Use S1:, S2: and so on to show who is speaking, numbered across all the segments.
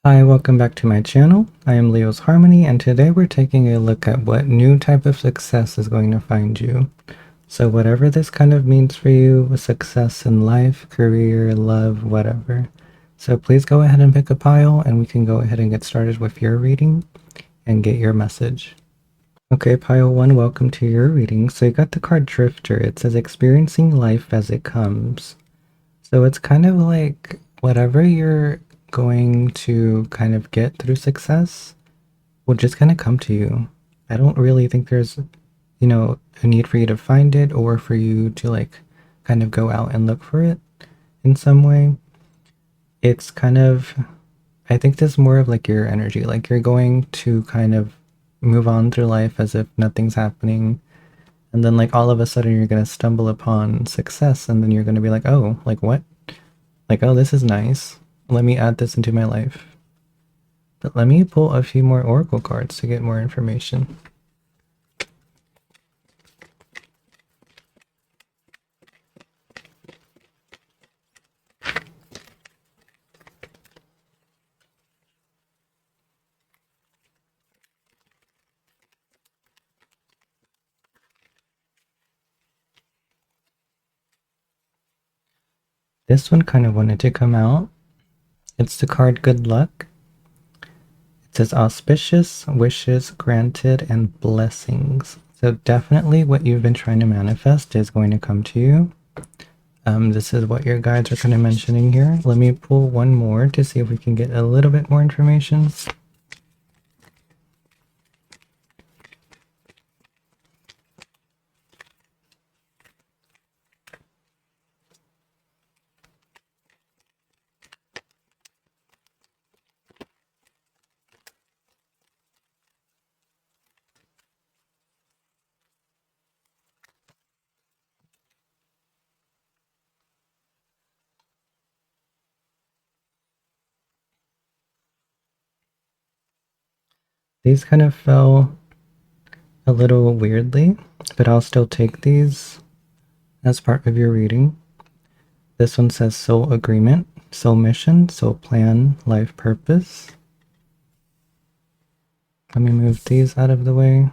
S1: Hi, welcome back to my channel. I am Leo's Harmony, and today we're taking a look at what new type of success is going to find you. So whatever this kind of means for you, success in life, career, love, whatever. So please go ahead and pick a pile and we can go ahead and get started with your reading and get your message. Okay, pile one, welcome to your reading. So you got the card Drifter. It says experiencing life as it comes. So it's kind of like whatever you're going to kind of get through success will just kind of come to you. I don't really think there's, a need for you to find it or for you to like kind of go out and look for it in some way. It's kind of, I think this is more of like your energy. Like you're going to kind of move on through life as if nothing's happening. And then like all of a sudden you're going to stumble upon success and then you're going to be like, oh, like what? Like, oh, this is nice. Let me add this into my life. But let me pull a few more oracle cards to get more information. This one kind of wanted to come out. It's the card Good Luck. It says auspicious wishes granted and blessings. So definitely what you've been trying to manifest is going to come to you. This is what your guides are kind of mentioning here. Let me pull one more to see if we can get a little bit more information. These kind of fell a little weirdly, but I'll still take these as part of your reading. This one says soul agreement, soul mission, soul plan, life purpose. Let me move these out of the way.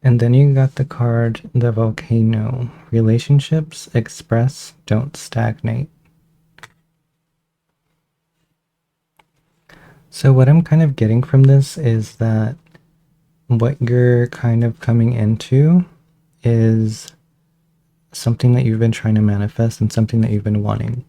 S1: And then you got the card, the volcano. Relationships express, don't stagnate. So what I'm kind of getting from this is that what you're kind of coming into is something that you've been trying to manifest and something that you've been wanting.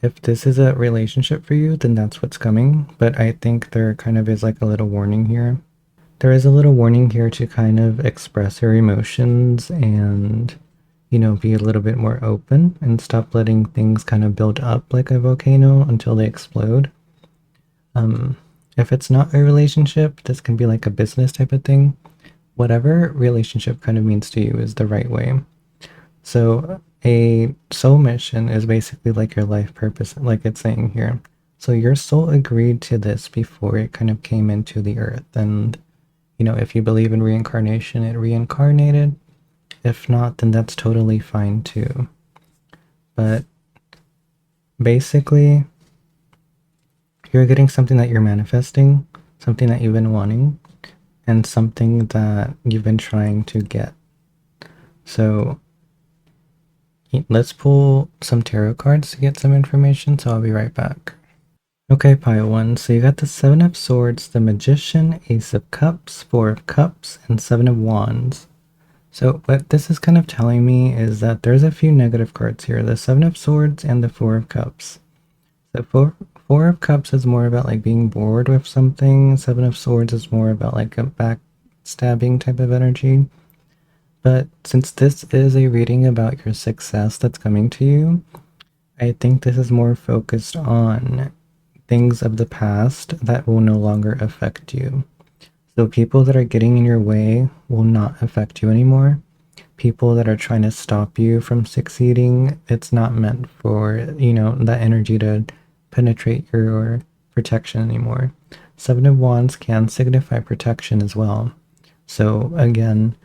S1: If this is a relationship for you, then that's what's coming. But I think there kind of is like a little warning here. There is a little warning here to kind of express your emotions and, be a little bit more open and stop letting things kind of build up like a volcano until they explode. If it's not a relationship, this can be like a business type of thing. Whatever relationship kind of means to you is the right way. So a soul mission is basically like your life purpose, like it's saying here. So your soul agreed to this before it kind of came into the earth. And, if you believe in reincarnation, it reincarnated. If not, then that's totally fine too. But basically, you're getting something that you're manifesting, something that you've been wanting, and something that you've been trying to get. So let's pull some tarot cards to get some information, so I'll be right back. Okay, pile one. So you got the Seven of Swords, the Magician, Ace of Cups, Four of Cups, and Seven of Wands. So what this is kind of telling me is that there's a few negative cards here, the Seven of Swords and the Four of Cups. So four of Cups is more about like being bored with something. Seven of Swords is more about like a backstabbing type of energy. But since this is a reading about your success that's coming to you, I think this is more focused on things of the past that will no longer affect you. So people that are getting in your way will not affect you anymore. People that are trying to stop you from succeeding, it's not meant for, that energy to penetrate your protection anymore. Seven of Wands can signify protection as well. So again,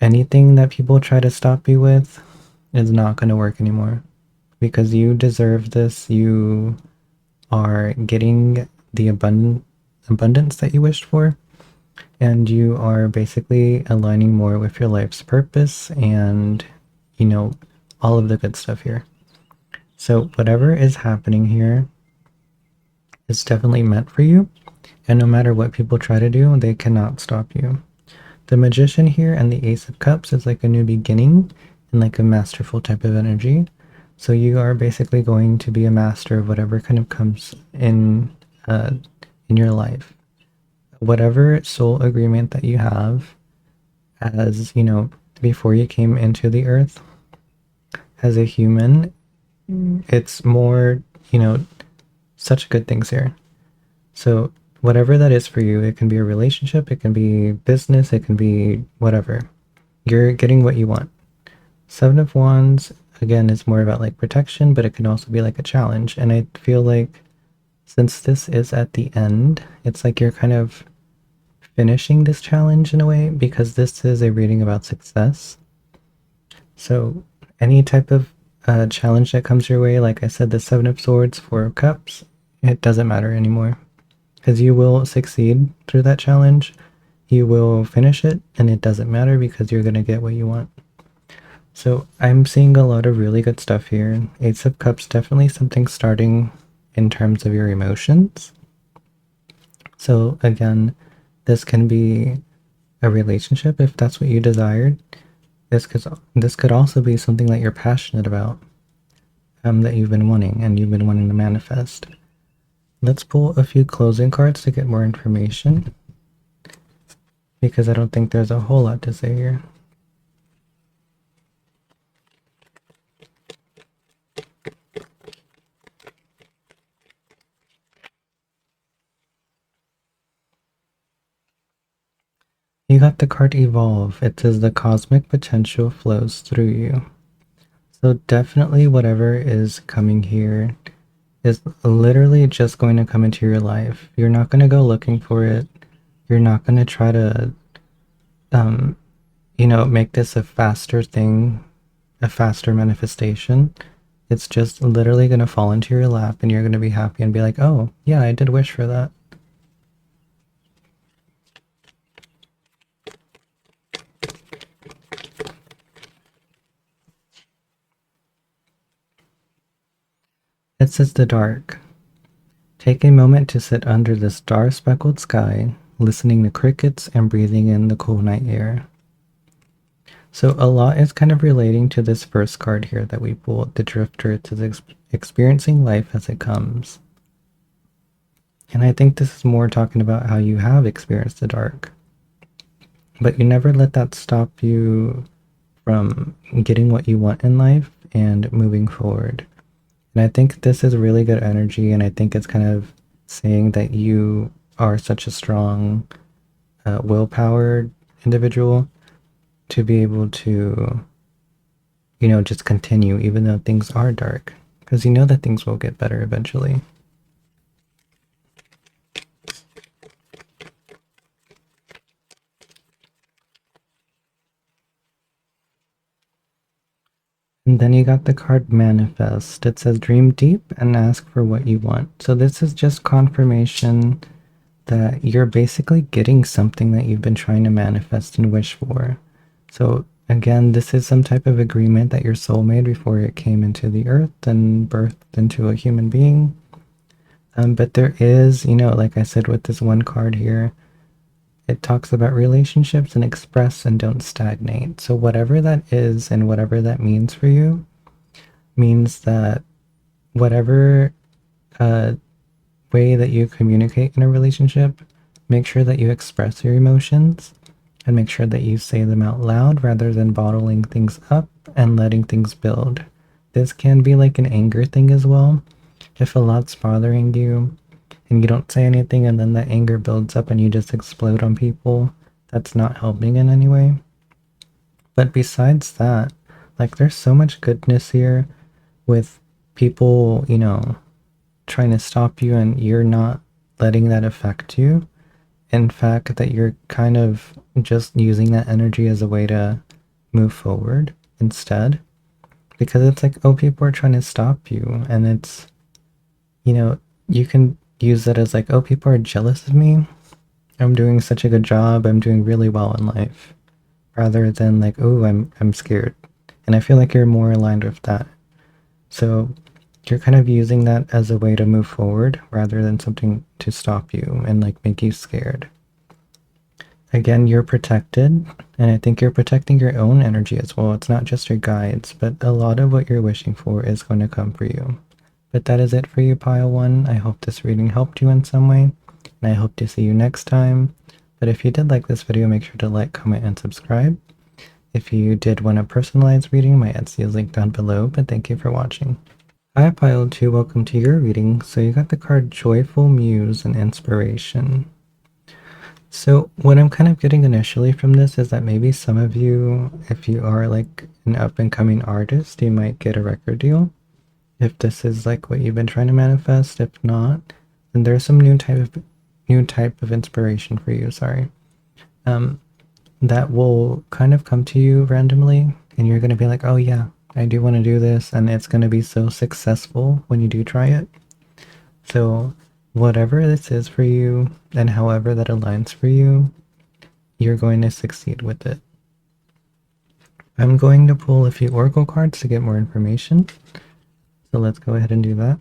S1: anything that people try to stop you with is not going to work anymore because you deserve this. You are getting the abundance that you wished for, and you are basically aligning more with your life's purpose and, you know, all of the good stuff here. So whatever is happening here is definitely meant for you, and no matter what people try to do, they cannot stop you. The Magician here and the Ace of Cups is like a new beginning and like a masterful type of energy. So you are basically going to be a master of whatever kind of comes in your life. Whatever soul agreement that you have, as you know, before you came into the earth as a human, it's more, you know, such good things here. So whatever that is for you, it can be a relationship, it can be business, it can be whatever. You're getting what you want. Seven of Wands, again, is more about like protection, but it can also be like a challenge. And I feel like since this is at the end, it's like you're kind of finishing this challenge in a way, because this is a reading about success. So any type of challenge that comes your way, like I said, the Seven of Swords, Four of Cups, it doesn't matter anymore, because you will succeed through that challenge. You will finish it, and it doesn't matter because you're going to get what you want. So I'm seeing a lot of really good stuff here. Ace of Cups, definitely something starting in terms of your emotions. So again, this can be a relationship if that's what you desired. This could also be something that you're passionate about, that you've been wanting and you've been wanting to manifest. Let's pull a few closing cards to get more information, because I don't think there's a whole lot to say here. You got the card Evolve. It says the cosmic potential flows through you. So definitely whatever is coming here is literally just going to come into your life. You're not going to go looking for it. You're not going to try to, make this a faster thing, a faster manifestation. It's just literally going to fall into your lap, and you're going to be happy and be like, oh, yeah, I did wish for that. It says the dark. Take a moment to sit under the star-speckled sky, listening to crickets and breathing in the cool night air. So a lot is kind of relating to this first card here that we pulled, the Drifter. It says experiencing life as it comes. And I think this is more talking about how you have experienced the dark. But you never let that stop you from getting what you want in life and moving forward. And I think this is really good energy, and I think it's kind of saying that you are such a strong, willpowered individual to be able to, just continue even though things are dark, because you know that things will get better eventually. And then you got the card Manifest. It says dream deep and ask for what you want. So this is just confirmation that you're basically getting something that you've been trying to manifest and wish for. So again, this is some type of agreement that your soul made before it came into the earth and birthed into a human being. But there is, like I said with this one card here, it talks about relationships and express and don't stagnate. So whatever that is and whatever that means for you means that whatever way that you communicate in a relationship, make sure that you express your emotions and make sure that you say them out loud rather than bottling things up and letting things build. This can be like an anger thing as well. If a lot's bothering you and you don't say anything and then that anger builds up and you just explode on people, that's not helping in any way. But besides that, like there's so much goodness here with people, trying to stop you, and you're not letting that affect you. In fact, that you're kind of just using that energy as a way to move forward instead. Because it's like, oh, people are trying to stop you, and it's, you can use that as like, oh, people are jealous of me. I'm doing such a good job. I'm doing really well in life, rather than like, oh, I'm scared. And I feel like you're more aligned with that. So you're kind of using that as a way to move forward rather than something to stop you and like make you scared. Again, you're protected, and I think you're protecting your own energy as well. It's not just your guides, but a lot of what you're wishing for is going to come for you. But that is it for you, Pile 1. I hope this reading helped you in some way, and I hope to see you next time. But if you did like this video, make sure to like, comment, and subscribe. If you did want a personalized reading, my Etsy is linked down below, but thank you for watching. Hi, Pile 2, welcome to your reading. So you got the card Joyful Muse and Inspiration. So what I'm kind of getting initially from this is that maybe some of you, if you are like an up and coming artist, you might get a record deal. If this is like what you've been trying to manifest, if not, then there's some new type of inspiration for you, sorry. That will kind of come to you randomly, and you're gonna be like, oh yeah, I do want to do this, and it's gonna be so successful when you do try it. So whatever this is for you and however that aligns for you, you're going to succeed with it. I'm going to pull a few oracle cards to get more information. So let's go ahead and do that.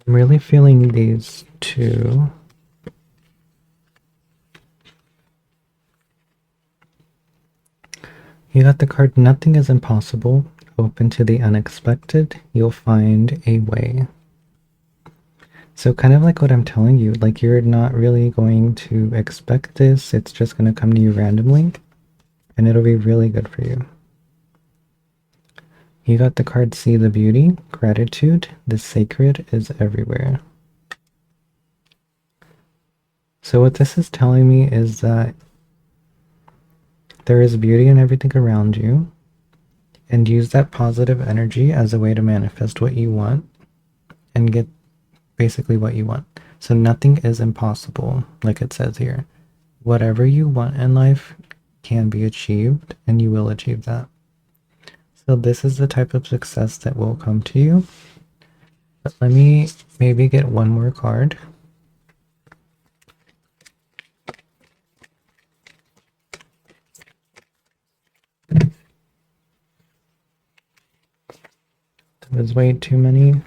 S1: I'm really feeling these two. You got the card Nothing is Impossible. Open to the unexpected. You'll find a way. So kind of like what I'm telling you, like you're not really going to expect this. It's just going to come to you randomly, and it'll be really good for you. You got the card See the Beauty, Gratitude. The sacred is everywhere. So what this is telling me is that there is beauty in everything around you, and use that positive energy as a way to manifest what you want and get basically what you want. So nothing is impossible, like it says here. Whatever you want in life can be achieved, and you will achieve that. So this is the type of success that will come to you. But let me maybe get one more card. That was way too many.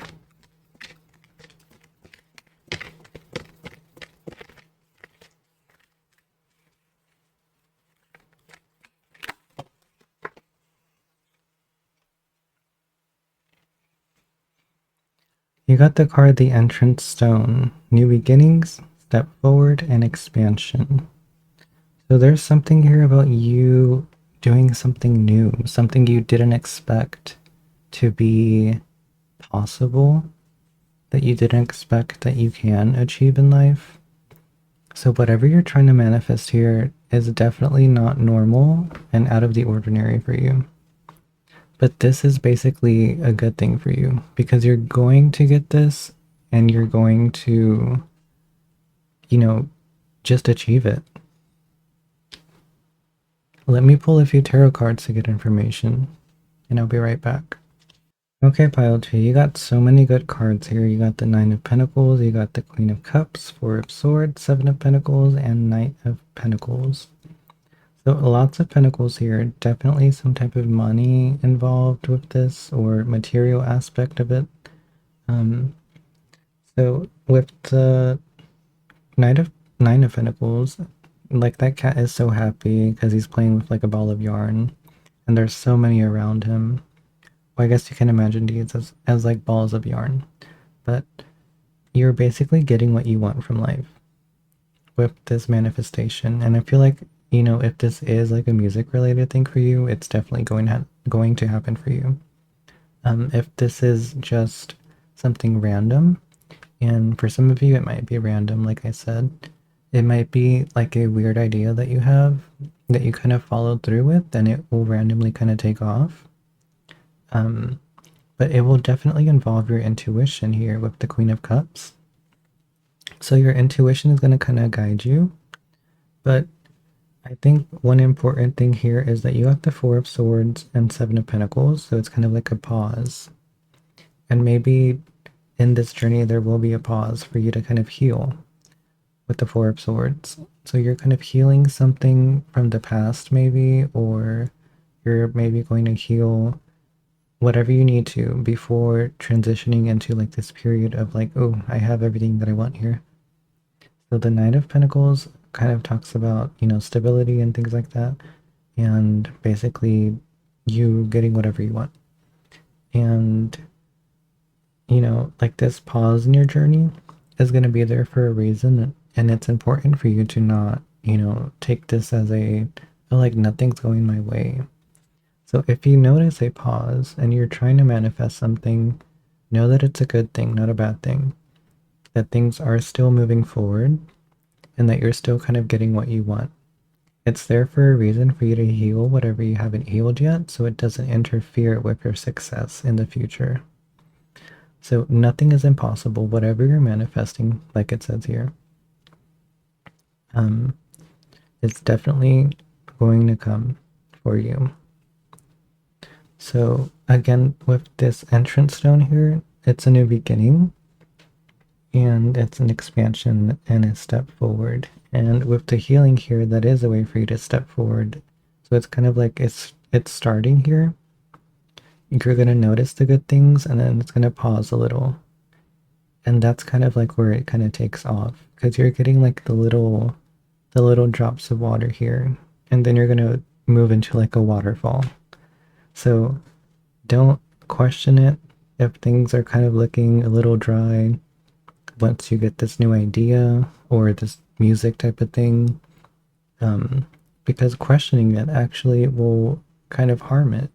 S1: You got the card The Entrance Stone. New beginnings, step forward, and expansion. So there's something here about you doing something new, something you didn't expect to be possible, that you didn't expect that you can achieve in life. So whatever you're trying to manifest here is definitely not normal and out of the ordinary for you. But this is basically a good thing for you because you're going to get this and you're going to, just achieve it. Let me pull a few tarot cards to get information, and I'll be right back. Okay, Pile 2, you got so many good cards here. You got the Nine of Pentacles, you got the Queen of Cups, Four of Swords, Seven of Pentacles, and Knight of Pentacles. So lots of pentacles here. Definitely some type of money involved with this or material aspect of it. So with the Nine of Pentacles, like that cat is so happy because he's playing with like a ball of yarn, and there's so many around him. Well, I guess you can imagine these as like balls of yarn, but you're basically getting what you want from life with this manifestation. And I feel like, if this is like a music related thing for you, it's definitely going to happen for you. If this is just something random, and for some of you it might be random, like I said, it might be like a weird idea that you have that you kind of followed through with, and it will randomly kind of take off. But it will definitely involve your intuition here with the Queen of Cups. So your intuition is going to kind of guide you, but I think one important thing here is that you have the Four of Swords and Seven of Pentacles, so it's kind of like a pause. And maybe in this journey, there will be a pause for you to kind of heal with the Four of Swords. So you're kind of healing something from the past, maybe, or you're maybe going to heal whatever you need to before transitioning into like this period of like, oh, I have everything that I want here. So the Knight of Pentacles kind of talks about, stability and things like that, and basically you getting whatever you want. And, like this pause in your journey is going to be there for a reason. And it's important for you to not, take this as oh, like nothing's going my way. So if you notice a pause and you're trying to manifest something, know that it's a good thing, not a bad thing. That things are still moving forward and that you're still kind of getting what you want. It's there for a reason for you to heal whatever you haven't healed yet so it doesn't interfere with your success in the future. So nothing is impossible, whatever you're manifesting, like it says here. Um, it's definitely going to come for you. So again, with this entrance stone here, it's a new beginning and it's an expansion and a step forward. And with the healing here, that is a way for you to step forward. So it's kind of like it's starting here. You're going to notice the good things and then it's going to pause a little. And that's kind of like where it kind of takes off because you're getting like the little drops of water here and then you're going to move into like a waterfall. So don't question it if things are kind of looking a little dry once you get this new idea or this music type of thing, because questioning it actually will kind of harm it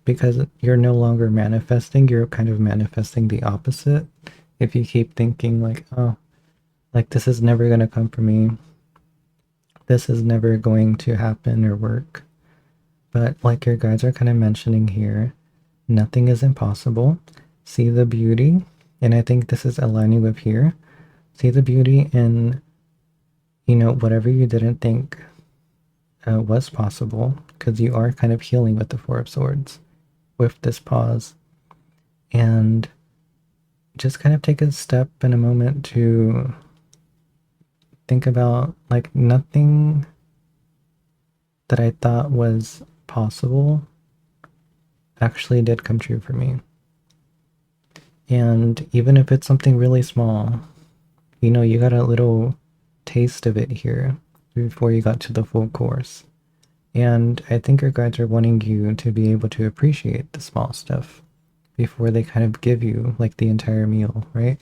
S1: because you're no longer manifesting, you're kind of manifesting the opposite. If you keep thinking like, oh, like this is never going to come for me, this is never going to happen or work. But like your guides are kind of mentioning here, nothing is impossible. See the beauty, and I think this is aligning with here. See the beauty in, whatever you didn't think was possible, because you are kind of healing with the Four of Swords with this pause. And just kind of take a step and a moment to think about like nothing that I thought was possible actually did come true for me. And even if it's something really small, you got a little taste of it here before you got to the full course. And I think your guides are wanting you to be able to appreciate the small stuff before they kind of give you like the entire meal, right?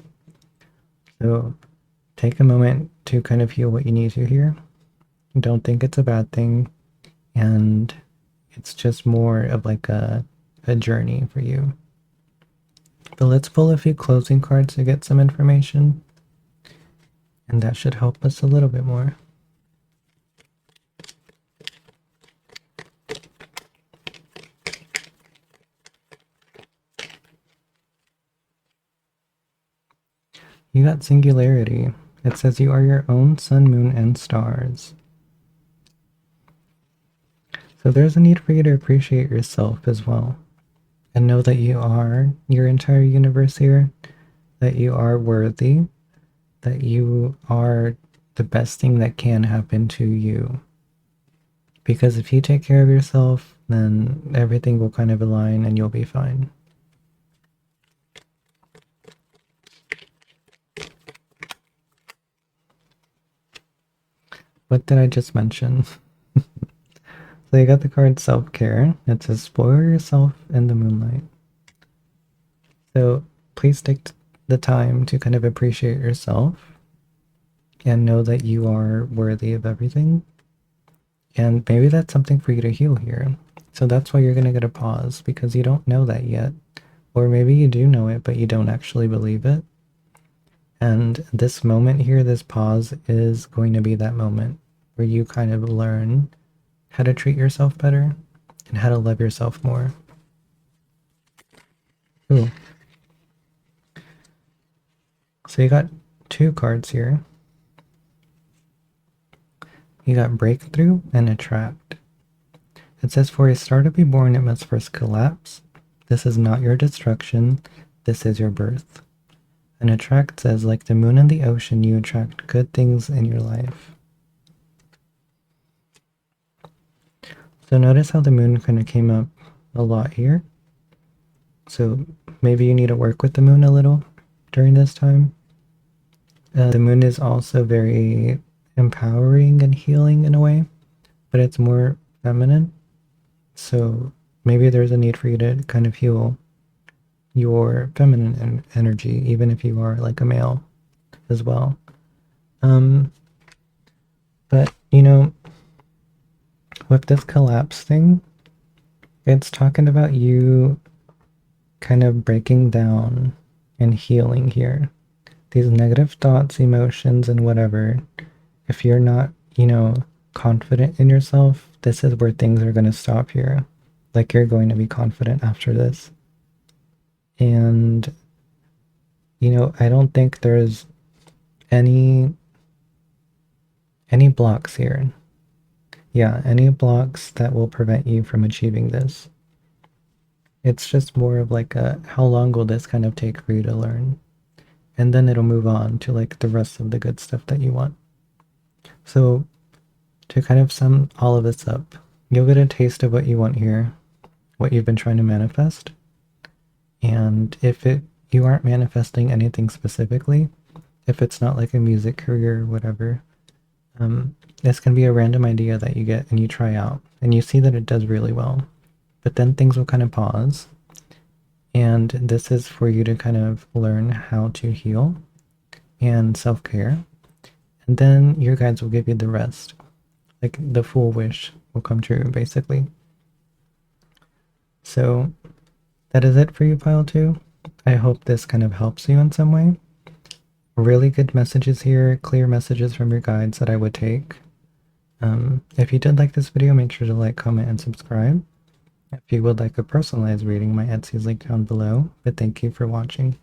S1: So take a moment to kind of heal what you need to here. Don't think it's a bad thing. And it's just more of like a journey for you. But let's pull a few closing cards to get some information. And that should help us a little bit more. You got singularity. It says you are your own sun, moon, and stars. So there's a need for you to appreciate yourself as well. And know that you are your entire universe here, that you are worthy, that you are the best thing that can happen to you. Because if you take care of yourself, then everything will kind of align and you'll be fine. What did I just mention? So you got the card self-care. It says spoil yourself in the moonlight. So please take the time to kind of appreciate yourself and know that you are worthy of everything. And maybe that's something for you to heal here. So that's why you're going to get a pause because you don't know that yet. Or maybe you do know it, but you don't actually believe it. And this moment here, this pause is going to be that moment where you kind of learn how to treat yourself better and how to love yourself more. Ooh. So you got two cards here. You got breakthrough and attract. It says for a star to be born, it must first collapse. This is not your destruction. This is your birth. And attract says, like the moon and the ocean, you attract good things in your life. So notice how the moon kind of came up a lot here. So maybe you need to work with the moon a little during this time. The moon is also very empowering and healing in a way, but it's more feminine. So maybe there's a need for you to kind of heal your feminine energy, even if you are like a male as well. But you know, with this collapse thing, it's talking about you kind of breaking down and healing here. These negative thoughts, emotions, and whatever, if you're not, confident in yourself, this is where things are going to stop here. Like you're going to be confident after this. And, I don't think there's any blocks here. Yeah, any blocks that will prevent you from achieving this. It's just more of like how long will this kind of take for you to learn? And then it'll move on to like the rest of the good stuff that you want. So to kind of sum all of this up, you'll get a taste of what you want here, what you've been trying to manifest. And if you aren't manifesting anything specifically, if it's not like a music career or whatever, this can be a random idea that you get and you try out and you see that it does really well. But then things will kind of pause. And this is for you to kind of learn how to heal and self-care. And then your guides will give you the rest. Like the full wish will come true, basically. So that is it for you, Pile 2. I hope this kind of helps you in some way. Really good messages here, clear messages from your guides that I would take. If you did like this video, make sure to like, comment, and subscribe. If you would like a personalized reading, my Etsy is linked down below. But thank you for watching.